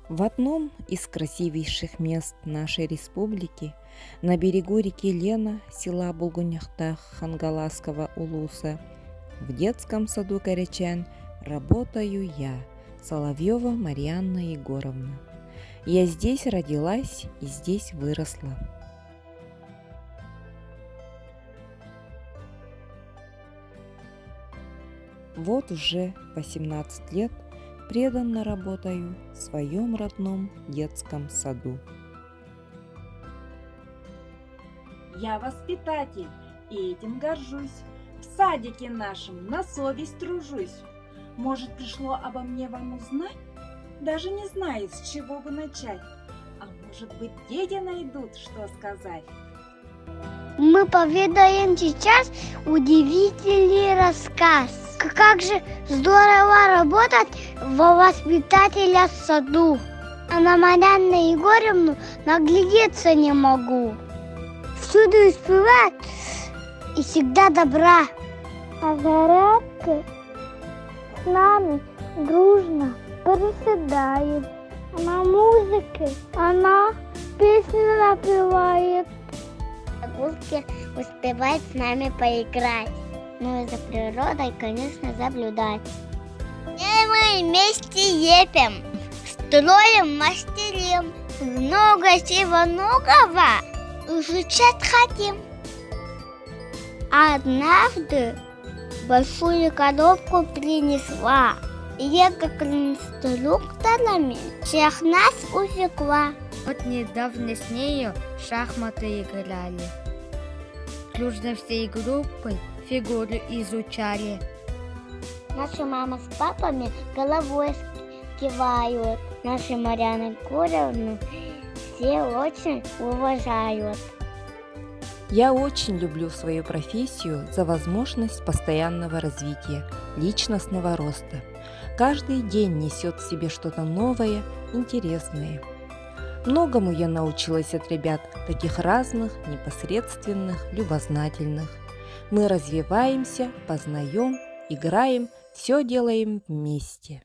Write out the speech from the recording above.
В одном из красивейших мест нашей республики, на берегу реки Лена, села Булгуняхта Хангаласского улуса, в детском саду Корячан работаю я, Соловьева Марьяна Егоровна. Я здесь родилась и здесь выросла. Вот уже 18 лет преданно работаю в своем родном детском саду. Я воспитатель, и этим горжусь. В садике нашем на совесть тружусь. Может, пришло обо мне вам узнать? Даже не знаю, с чего бы начать. А может быть, дети найдут, что сказать. Мы поведаем сейчас удивительный рассказ. Как же здорово работать во воспитателя в саду. А на Марьяну Егоровну наглядеться не могу. Всюду успевает и всегда добра. А зарядка с нами дружно приседает. А на музыке она песню напевает. Прогулки успевает с нами поиграть. Ну и за природой, конечно, наблюдать. И мы вместе лепим, строим, мастерим. Много чего нового изучать хотим. Однажды большую коробку принесла. Я как инструкторами всех нас увлекла. Вот недавно с нею в шахматы играли. Дружно всей группой фигуры изучали. Наша мама с папами головой кивают. Нашу Марьяну Егоровну все очень уважают. Я очень люблю свою профессию за возможность постоянного развития, личностного роста. Каждый день несет в себе что-то новое, интересное. Многому я научилась от ребят, таких разных, непосредственных, любознательных. Мы развиваемся, познаем, играем, все делаем вместе.